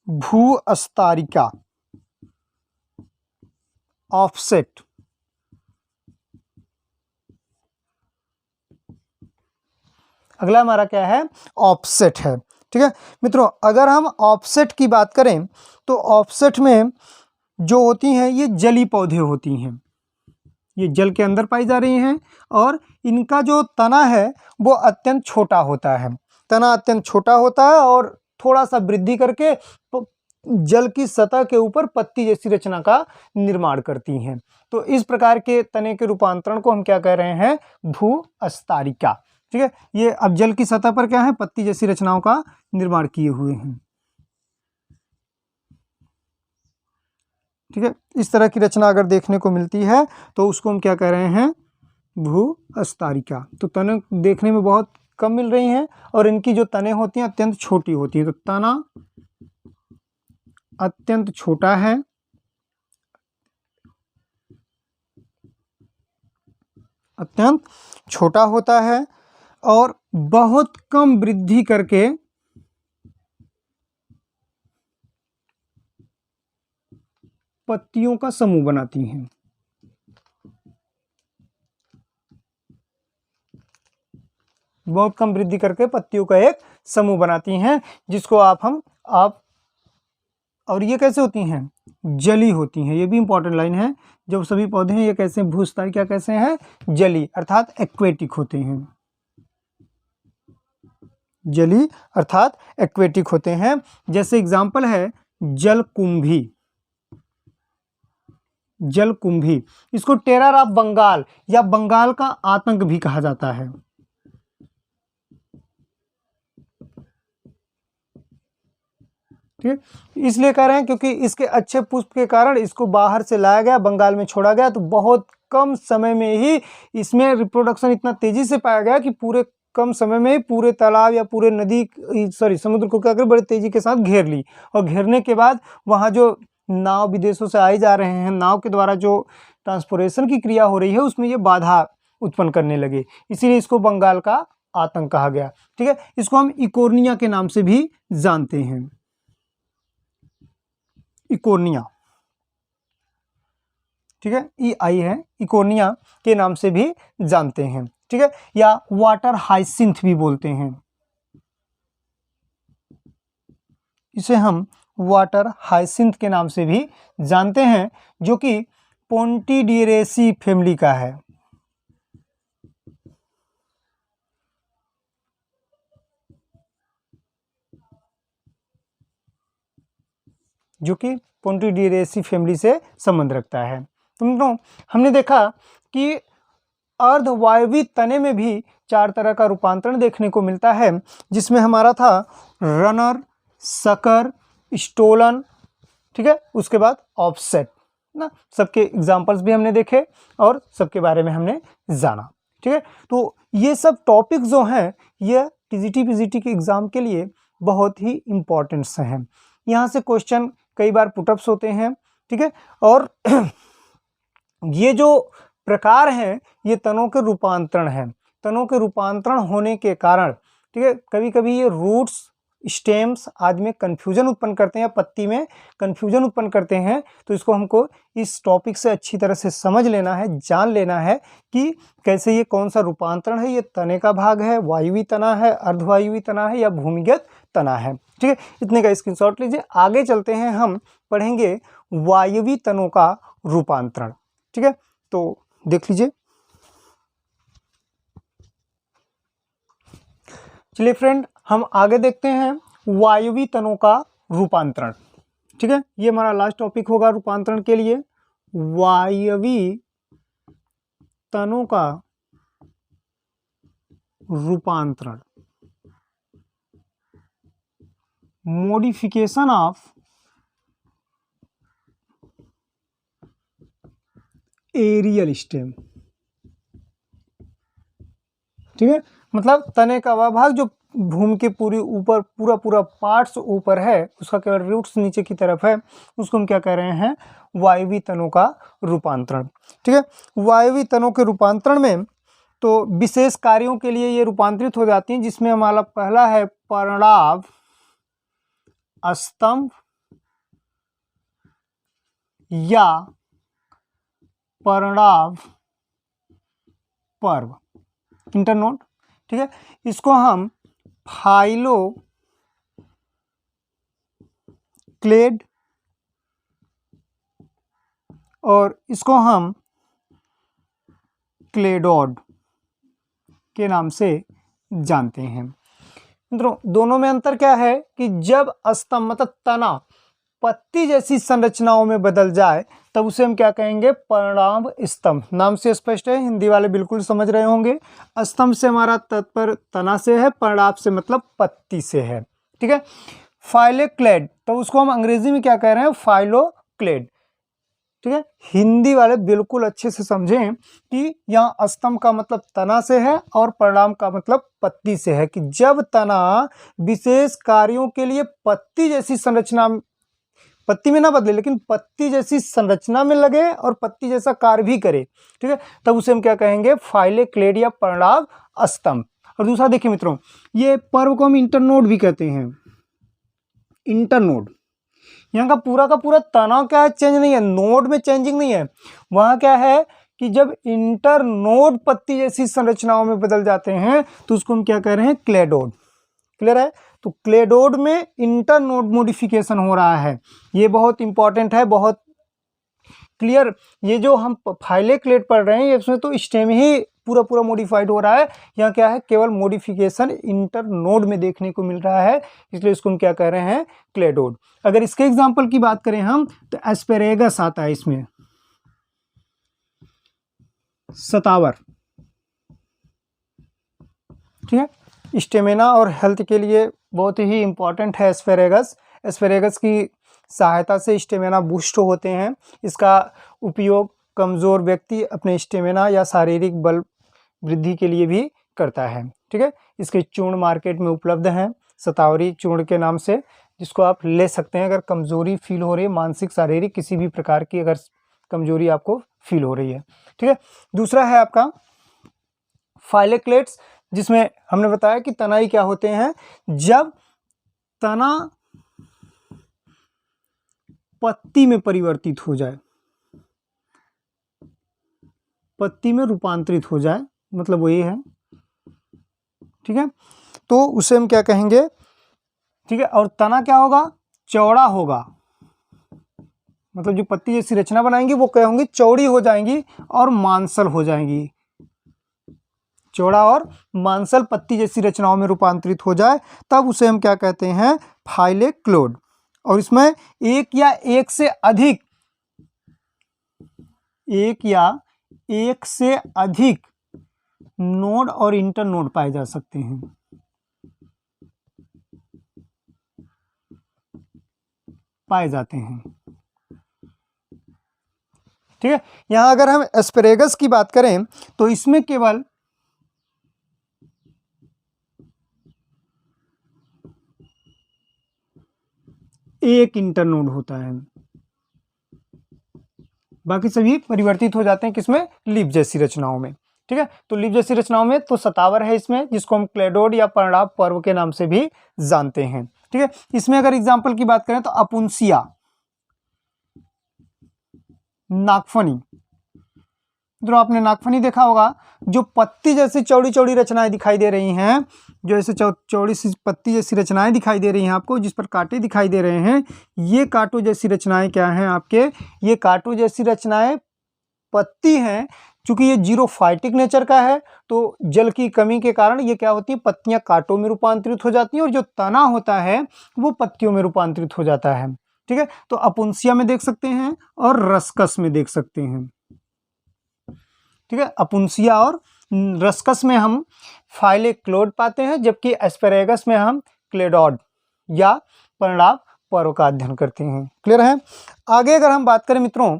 भूअस्तारिका, ऑफसेट। अगला हमारा क्या है, ऑफसेट है। ठीक है मित्रों, अगर हम ऑफसेट की बात करें तो ऑफसेट में जो होती हैं ये जली पौधे होती हैं, ये जल के अंदर पाई जा रही हैं, और इनका जो तना है वो अत्यंत छोटा होता है। तना अत्यंत छोटा होता है और थोड़ा सा वृद्धि करके जल की सतह के ऊपर पत्ती जैसी रचना का निर्माण करती हैं। तो इस प्रकार के तने के रूपांतरण को हम क्या कह रहे हैं, भूअस्तारिका। ठीक है, ये अब जल की सतह पर क्या है, पत्ती जैसी रचनाओं का निर्माण किए हुए हैं। ठीक है, इस तरह की रचना अगर देखने को मिलती है तो उसको हम क्या कह रहे हैं, भूअस्तारिका। तो तने देखने में बहुत कम मिल रही हैं और इनकी जो तने होती हैं अत्यंत छोटी होती हैं। तो तना अत्यंत छोटा है, अत्यंत छोटा होता है और बहुत कम वृद्धि करके पत्तियों का समूह बनाती हैं। बहुत कम वृद्धि करके पत्तियों का एक समूह बनाती हैं, जिसको आप और ये कैसे होती हैं, जली होती हैं। ये भी इंपॉर्टेंट लाइन है, जब सभी पौधे हैं ये कैसे भूअस्तारिका कैसे हैं, जली अर्थात एक्वेटिक होते हैं, जली अर्थात एक्वेटिक होते हैं। जैसे एग्जाम्पल है जलकुंभी, जलकुंभी, इसको टेरर ऑफ बंगाल या बंगाल का आतंक भी कहा जाता है। ठीक, इसलिए कह रहे हैं क्योंकि इसके अच्छे पुष्प के कारण इसको बाहर से लाया गया, बंगाल में छोड़ा गया, तो बहुत कम समय में ही इसमें रिप्रोडक्शन इतना तेजी से पाया गया कि पूरे कम समय में ही पूरे तालाब या पूरे समुद्र को क्या कर बड़े तेजी के साथ घेर ली, और घेरने के बाद वहाँ जो नाव विदेशों से आए जा रहे हैं, नाव के द्वारा जो ट्रांसपोर्टेशन की क्रिया हो रही है उसमें ये बाधा उत्पन्न करने लगे, इसीलिए इसको बंगाल का आतंक कहा गया। ठीक है, इसको हम इकोर्निया के नाम से भी जानते हैं, इकोर्निया। ठीक है, EI है, इकोर्निया के नाम से भी जानते हैं। ठीक है, या वाटर हाइसिंथ भी बोलते हैं, इसे हम वाटर हाइसिंथ के नाम से भी जानते हैं, जो कि पोंटिडिरेसी फैमिली का है। जो कि पोंटिडिरेसी फैमिली से संबंध रखता है। तो हमने देखा कि अर्धवायवीय तने में भी 4 तरह का रूपांतरण देखने को मिलता है, जिसमें हमारा था रनर, सकर, स्टोलन, ठीक है, उसके बाद ऑफसेट ना। सबके एग्जाम्पल्स भी हमने देखे और सबके बारे में हमने जाना। ठीक है, तो ये सब टॉपिक जो हैं ये टीजीटी पीजीटी के एग्जाम के लिए बहुत ही इम्पोर्टेंट्स हैं। यहाँ से क्वेश्चन कई बार पुटअप्स होते हैं। ठीक है, और ये जो प्रकार हैं ये तनों के रूपांतरण हैं। तनों के रूपांतरण होने के कारण, ठीक है, कभी कभी ये रूट्स, स्टेम्स आदि में कन्फ्यूजन उत्पन्न करते हैं, पत्ती में कन्फ्यूजन उत्पन्न करते हैं। तो इसको हमको इस टॉपिक से अच्छी तरह से समझ लेना है, जान लेना है कि कैसे ये कौन सा रूपांतरण है, ये तने का भाग है, वायुवी तना है, अर्धवायुवी तना है या भूमिगत तना है। ठीक है, इतने का स्क्रीनशॉट लीजिए। आगे चलते हैं, हम पढ़ेंगे वायुवी तनों का रूपांतरण। ठीक है, तो देख लीजिए। चलिए फ्रेंड, हम आगे देखते हैं वायुवी तनों का रूपांतरण। ठीक है, ये हमारा लास्ट टॉपिक होगा रूपांतरण के लिए। वायुवी तनों का रूपांतरण, मॉडिफिकेशन ऑफ एरियल स्टेम। ठीक है, मतलब तने का वह भाग जो भूमि के पूरी ऊपर पूरा पार्ट्स ऊपर है, उसका केवल रूट्स नीचे की तरफ है, उसको हम क्या कह रहे हैं, वायुवी तनों का रूपांतरण। ठीक है, वायुवी तनों के रूपांतरण में तो विशेष कार्यों के लिए ये रूपांतरित हो जाती हैं, जिसमें हमारा पहला है पर्णाव स्तंभ या पर्णाव पर्व, इंटरनोड। ठीक है, इसको हम फाइलो क्लेड और इसको हम क्लेडोड के नाम से जानते हैं। मित्रों, दोनों में अंतर क्या है कि जब स्तंभ मतलब तना पत्ती जैसी संरचनाओं में बदल जाए तब उसे हम क्या कहेंगे, पर्णाव स्तंभ। नाम से स्पष्ट है, हिंदी वाले बिल्कुल समझ रहे होंगे। स्तंभ से हमारा तात्पर्य तना से है, पर्णाव से मतलब पत्ती से है। ठीक है, फाइलोक्लेड तो उसको हम अंग्रेजी में क्या कह रहे हैं, फाइलोक्लेड। ठीक है, हिंदी वाले बिल्कुल अच्छे से समझें कि यहाँ स्तंभ का मतलब तना से है और परिणाम का मतलब पत्ती से है, कि जब तना विशेष कार्यों के लिए पत्ती जैसी संरचना, पत्ती में ना बदले लेकिन पत्ती जैसी संरचना में लगे और पत्ती जैसा कार्य भी करे, ठीक है, तब उसे हम क्या कहेंगे, फाइलोक्लेड या पर्णाव स्तंभ। और दूसरा देखिए मित्रों, ये पर्व को हम इंटरनोड भी कहते हैं। इंटरनोड, यहाँ का पूरा तना क्या है, चेंज नहीं है, नोड में चेंजिंग नहीं है। वहाँ क्या है कि जब इंटरनोड पत्ती जैसी संरचनाओं में बदल जाते हैं तो उसको हम क्या कह रहे हैं, क्लेडोड। क्लियर है, तो क्लेडोड में इंटरनोड मॉडिफिकेशन हो रहा है। ये बहुत इंपॉर्टेंट है, बहुत क्लियर। ये जो हम फाइलोक्लेड पढ़ रहे हैं इसमें तो स्टेम ही पूरा मॉडिफाइड हो रहा है। यहाँ क्या है, केवल मॉडिफिकेशन इंटरनोड में देखने को मिल रहा है, इसलिए इसको हम क्या कह रहे हैं, क्लेडोड। अगर इसके एग्जांपल की बात करें हम तो एस्पेरेगस आता है इसमें, सतावर। ठीक है, स्टेमिना और हेल्थ के लिए बहुत ही इंपॉर्टेंट है एस्पेरेगस। एस्पेरेगस की सहायता से स्टेमिना बूस्ट होते हैं। इसका उपयोग कमज़ोर व्यक्ति अपने स्टेमिना या शारीरिक बल वृद्धि के लिए भी करता है। ठीक है, इसके चूर्ण मार्केट में उपलब्ध हैं, सतावरी चूर्ण के नाम से जिसको आप ले सकते हैं अगर कमजोरी फील हो रही है, मानसिक शारीरिक किसी भी प्रकार की अगर कमजोरी आपको फील हो रही है। ठीक है, दूसरा है आपका फाइलेक्लेट्स, जिसमें हमने बताया कि तनाई क्या होते हैं, जब तना पत्ती में परिवर्तित हो जाए, पत्ती में रूपांतरित हो जाए, मतलब वो ये है। ठीक है, तो उसे हम क्या कहेंगे, ठीक है, और तना क्या होगा, चौड़ा होगा, मतलब जो पत्ती जैसी रचना बनाएंगी वो क्या होंगी, चौड़ी हो जाएंगी और मांसल हो जाएंगी, चौड़ा और मांसल पत्ती जैसी रचनाओं में रूपांतरित हो जाए, तब उसे हम क्या कहते हैं, फाइलेक्लोड। और इसमें एक या एक से अधिक नोड और इंटरनोड पाए जा सकते हैं, पाए जाते हैं। ठीक है, यहां अगर हम एस्पेरेगस की बात करें तो इसमें केवल एक इंटरनोड होता है, बाकी सभी परिवर्तित हो जाते हैं किसमें, लीफ जैसी रचनाओं में। ठीक है, तो लीफ जैसी रचनाओं में तो सतावर है इसमें, जिसको हम क्लेडोड या पर्णराव पर्व के नाम से भी जानते हैं। ठीक है, इसमें अगर एग्जाम्पल की बात करें तो अपुंसिया, नागफनी, जो आपने नागफनी देखा होगा, जो पत्ती जैसी चौड़ी चौड़ी रचनाएं दिखाई दे रही हैं, जो ऐसे चौड़ी सी पत्ती जैसी रचनाएं दिखाई दे रही हैं आपको, जिस पर कांटे दिखाई दे रहे हैं, ये कांटों जैसी रचनाएं क्या हैं आपके, ये कांटों जैसी रचनाएं पत्ती हैं। चूंकि ये जीरोफाइटिक नेचर का है तो जल की कमी के कारण ये क्या होती है, पत्तियां कांटों में रूपांतरित हो जाती हैं और जो तना होता है वो पत्तियों में रूपांतरित हो जाता है। ठीक है, तो अपुंसिया में देख सकते हैं और रस्कस में देख सकते हैं। ठीक है, अपुंसिया और रस्कस में हम फाइलेक्लोड पाते हैं, जबकि एस्पेरेगस में हम क्लेडोड या पर्णराव पर्व का अध्ययन करते हैं। क्लियर है। आगे अगर हम बात करें मित्रों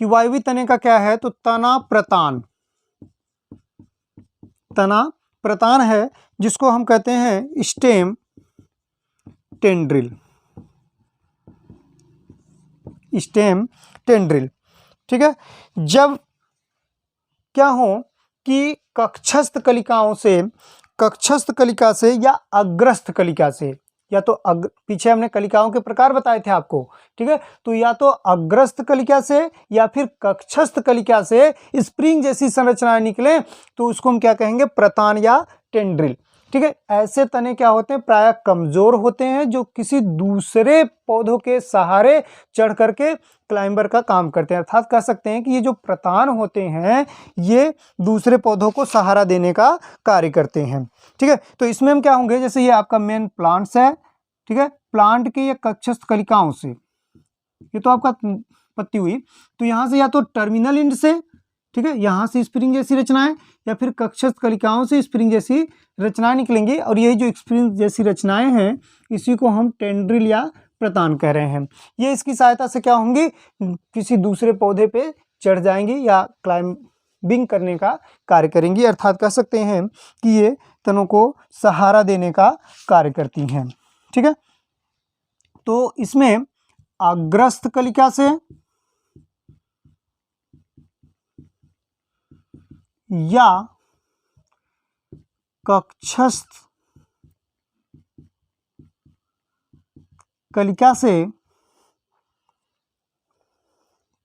कि वायवीय तने का क्या है, तो तना प्रतान, तना प्रतान है, जिसको हम कहते हैं स्टेम टेंड्रिल, स्टेम टेंड्रिल। ठीक है, जब क्या हो कि कक्षस्थ कलिका से या अग्रस्थ कलिका से, या तो पीछे हमने कलिकाओं के प्रकार बताए थे आपको। ठीक है, तो या तो अग्रस्थ कलिका से या फिर कक्षस्थ कलिका से स्प्रिंग जैसी संरचनाएं निकले तो उसको हम क्या कहेंगे, प्रतान या टेंड्रिल। ठीक है, ऐसे तने क्या होते हैं, प्रायः कमजोर होते हैं, जो किसी दूसरे पौधों के सहारे चढ़ करके क्लाइंबर का काम करते हैं। अर्थात कह सकते हैं कि ये जो प्रतान होते हैं ये दूसरे पौधों को सहारा देने का कार्य करते हैं। ठीक है, तो इसमें हम क्या होंगे, जैसे ये आपका मेन प्लांट्स है। ठीक है, प्लांट के ये कक्षस्थ कलिकाओं से, ये तो आपका पत्ती हुई, तो यहां से या तो टर्मिनल एंड से, ठीक है, यहां से स्प्रिंग जैसी रचनाएं, या फिर कक्षस्थ कलिकाओं से स्प्रिंग जैसी रचनाएं निकलेंगी, और यही जो स्प्रिंग जैसी रचनाएं हैं इसी को हम टेंड्रिल या प्रतान कह रहे हैं। ये इसकी सहायता से क्या होंगी, किसी दूसरे पौधे पे चढ़ जाएंगी या क्लाइंबिंग करने का कार्य करेंगी। अर्थात कह सकते हैं कि ये तनों को सहारा देने का कार्य करती हैं। ठीक है, तो इसमें अग्रस्थ कलिका से या कक्षस्थ कलिका से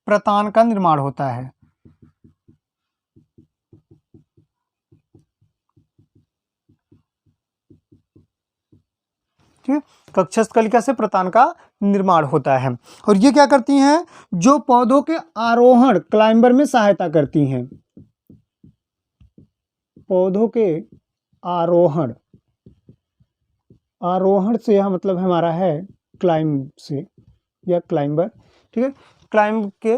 प्रतान का निर्माण होता है। ठीक है, कक्षस्थ कलिका से प्रतान का निर्माण होता है, और ये क्या करती हैं, जो पौधों के आरोहण क्लाइंबर में सहायता करती हैं, पौधों के आरोहण, आरोहण से यह मतलब हमारा है क्लाइंब से या क्लाइंबर। ठीक है, क्लाइंब के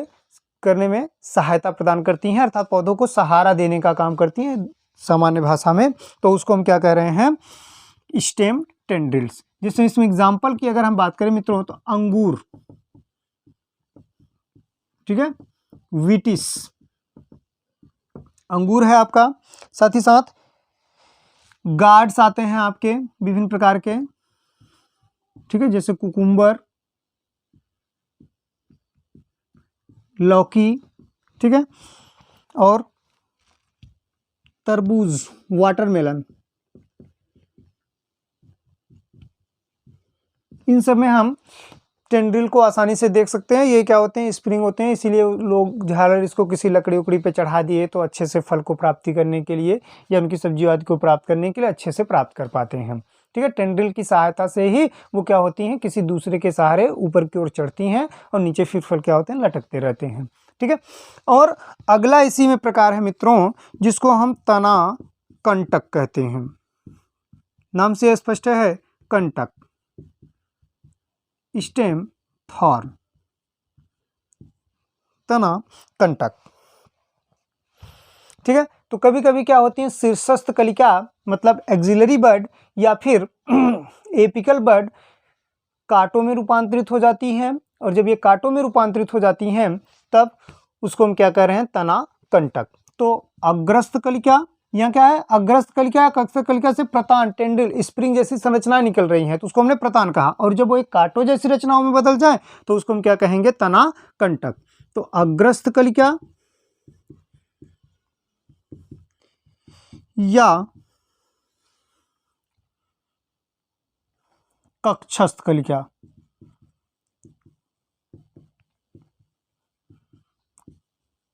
करने में सहायता प्रदान करती हैं, अर्थात पौधों को सहारा देने का काम करती हैं सामान्य भाषा में, तो उसको हम क्या कह रहे हैं, स्टेम टेंड्रिल्स। जिसमें इसमें एग्जाम्पल की अगर हम बात करें मित्रों तो अंगूर, ठीक है, विटिस अंगूर है आपका, साथ ही साथ गार्ड्स आते हैं आपके विभिन्न प्रकार के। ठीक है, जैसे कुकुम्बर, लौकी, ठीक है, और तरबूज, वाटरमेलन, इन सब में हम टेंड्रिल को आसानी से देख सकते हैं। ये क्या होते हैं, स्प्रिंग होते हैं, इसीलिए लोग झालर इसको किसी लकड़ी उकड़ी पे चढ़ा दिए तो अच्छे से फल को प्राप्ति करने के लिए या उनकी सब्जी आदि को प्राप्त करने के लिए अच्छे से प्राप्त कर पाते हैं। ठीक है, टेंड्रिल की सहायता से ही वो क्या होती हैं, किसी दूसरे के सहारे ऊपर की ओर चढ़ती हैं और नीचे फिर फल क्या होते हैं, लटकते रहते हैं। ठीक है, और अगला इसी में प्रकार है मित्रों, जिसको हम तना कंटक कहते हैं। नाम से स्पष्ट है, कंटक, स्टेम थॉर्न, तना कंटक। ठीक है, तो कभी कभी क्या होती है, शीर्षस्थ कलिका मतलब एक्सिलरी बर्ड या फिर एपिकल बर्ड कांटों में रूपांतरित हो जाती हैं, और जब ये कांटों में रूपांतरित हो जाती हैं तब उसको हम क्या कह रहे हैं, तना कंटक। तो अग्रस्थ कलिका, यहाँ क्या है, अग्रस्थ कलिका, कक्ष कलिका से प्रतान, टेंड्रिल, स्प्रिंग जैसी संरचनाएं निकल रही हैं तो उसको हमने प्रतान कहा, और जब वो एक कांटों जैसी रचनाओं में बदल जाए तो उसको हम क्या कहेंगे, तना कंटक। तो अग्रस्थ कलिका या कक्षस्थ कलिका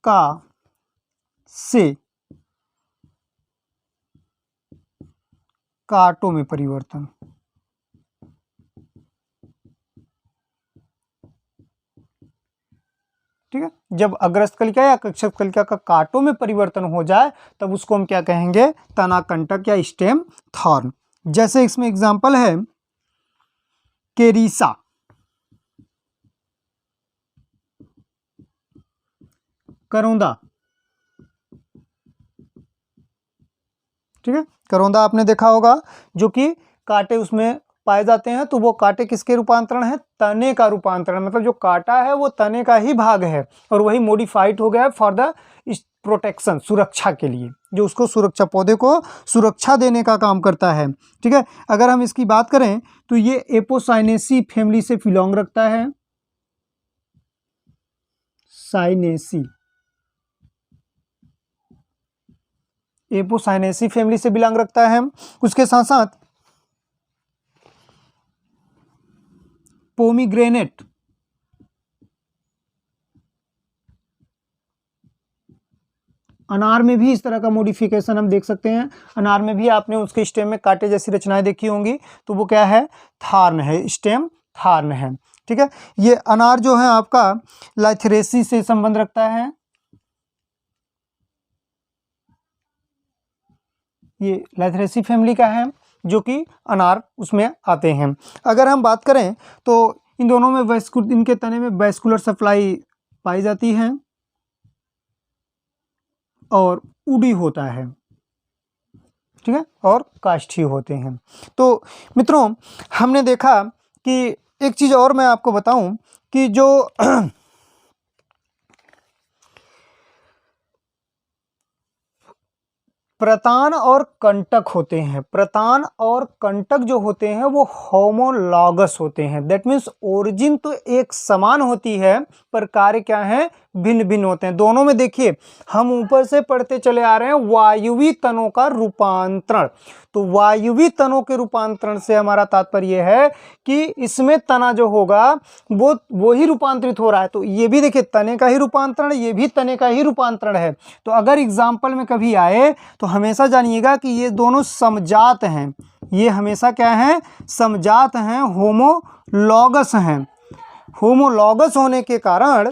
का से कांटों में परिवर्तन, ठीक है, जब अग्रस्थ कलिका या कक्षस्थ कलिका का कांटों में परिवर्तन हो जाए तब उसको हम क्या कहेंगे, तना कंटक या स्टेम थॉर्न। जैसे इसमें एग्जांपल है केरीसा, करौंदा, ठीक है, करौंदा आपने देखा होगा जो कि कांटे उसमें पाए जाते हैं, तो वो कांटे किसके रूपांतरण है, तने का रूपांतरण, मतलब जो कांटा है वो तने का ही भाग है और वही मॉडिफाइड हो गया है फॉर द प्रोटेक्शन, सुरक्षा के लिए, जो उसको सुरक्षा, पौधे को सुरक्षा देने का काम करता है। ठीक है, अगर हम इसकी बात करें तो ये एपोसाइनेसी फैमिली से बिलोंग रखता है, साइनेसी, एपोसाइनेसी फैमिली से बिलोंग रखता है। उसके साथ साथ पोमीग्रेनेट, अनार में भी इस तरह का मॉडिफिकेशन हम देख सकते हैं। अनार में भी आपने उसके स्टेम में कांटे जैसी रचनाएं देखी होंगी, तो वो क्या है, थार्न है, स्टेम थार्न है। ठीक है, ये अनार जो है आपका लाइथरेसी से संबंध रखता है, ये लाइथरेसी फैमिली का है जो कि अनार उसमें आते हैं। अगर हम बात करें तो इन दोनों में इनके तने में वैस्कुलर सप्लाई पाई जाती है और उडी होता है, ठीक है, और काष्ठी होते हैं। तो मित्रों हमने देखा कि एक चीज और मैं आपको बताऊं कि जो प्रतान और कंटक होते हैं, प्रतान और कंटक जो होते हैं वो होमोलॉगस होते हैं। दैट मीन्स ओरिजिन तो एक समान होती है पर कार्य क्या है, भिन्न भिन्न होते हैं। दोनों में देखिए हम ऊपर से पढ़ते चले आ रहे हैं वायुवी तनों का रूपांतरण, तो वायुवी तनों के रूपांतरण से हमारा तात्पर्य है कि इसमें तना जो होगा वो ही रूपांतरित हो रहा है। तो ये भी देखिए तने का ही रूपांतरण, ये भी तने का ही रूपांतरण है। तो अगर एग्जाम्पल में कभी आए तो हमेशा जानिएगा कि ये दोनों समजात हैं, ये हमेशा क्या है, समजात हैं, होमोलॉगस हैं। होमोलॉगस होने के कारण,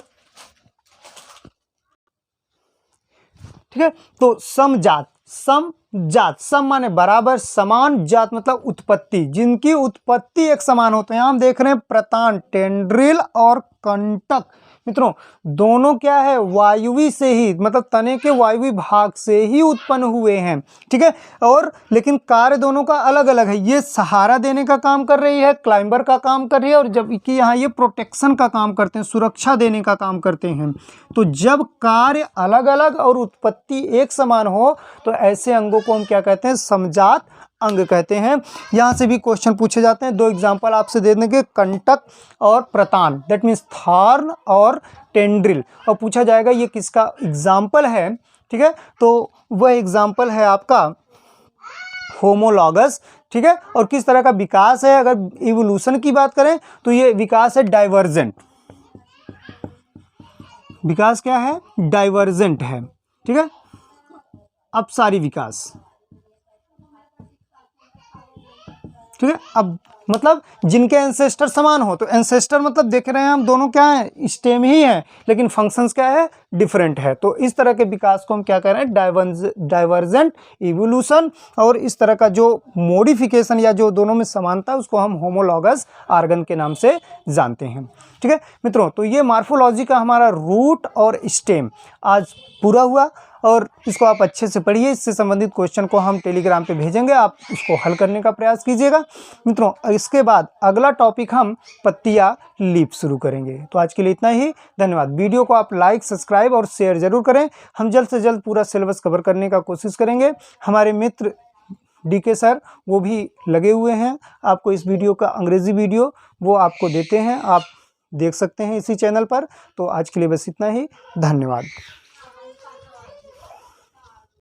ठीक है, तो समजात, समजात, सम माने बराबर, समान, जात मतलब उत्पत्ति, जिनकी उत्पत्ति एक समान होते हैं। हम देख रहे हैं प्रतान, टेंड्रिल और कंटक मित्रों दोनों क्या है, वायुवी से ही, मतलब तने के वायुवी भाग से ही उत्पन्न हुए हैं। ठीक है, और लेकिन कार्य दोनों का अलग अलग है। ये सहारा देने का काम कर रही है, क्लाइंबर का काम कर रही है, और जबकि यहाँ ये प्रोटेक्शन का काम करते हैं, सुरक्षा देने का काम करते हैं। तो जब कार्य अलग अलग और उत्पत्ति एक समान हो तो ऐसे अंगों को हम क्या कहते हैं, समजात अंग कहते हैं। यहाँ से भी क्वेश्चन पूछे जाते हैं। 2 एग्जाम्पल आपसे दे देंगे, कंटक और प्रतान, दैट मीन्स थॉर्न और टेंड्रिल, और पूछा जाएगा ये किसका एग्जाम्पल है। ठीक है, तो वह एग्जाम्पल है आपका होमोलॉगस। ठीक है, और किस तरह का विकास है, अगर इवोल्यूशन की बात करें तो ये विकास है डाइवर्जेंट। विकास क्या है, डाइवर्जेंट है। ठीक है, अपसारी विकास। ठीक है, अब मतलब जिनके एंसेस्टर समान हो, तो एंसेस्टर मतलब देख रहे हैं हम दोनों क्या है, स्टेम ही है, लेकिन फंक्शंस क्या है, डिफरेंट है। तो इस तरह के विकास को हम क्या कह रहे हैं, डाइवर्जेंट इवोल्यूशन। और इस तरह का जो मॉडिफिकेशन या जो दोनों में समानता है उसको हम होमोलॉगस ऑर्गन के नाम से जानते हैं। ठीक है मित्रों, तो ये मॉर्फोलॉजी का हमारा रूट और स्टेम आज पूरा हुआ, और इसको आप अच्छे से पढ़िए। इससे संबंधित क्वेश्चन को हम टेलीग्राम पे भेजेंगे, आप उसको हल करने का प्रयास कीजिएगा मित्रों। इसके बाद अगला टॉपिक हम पत्तियाँ लीफ शुरू करेंगे। तो आज के लिए इतना ही, धन्यवाद। वीडियो को आप लाइक, सब्सक्राइब और शेयर जरूर करें। हम जल्द से जल्द पूरा सिलेबस कवर करने का कोशिश करेंगे। हमारे मित्र DK सर वो भी लगे हुए हैं, आपको इस वीडियो का अंग्रेजी वीडियो वो आपको देते हैं, आप देख सकते हैं इसी चैनल पर। तो आज के लिए बस इतना ही, धन्यवाद।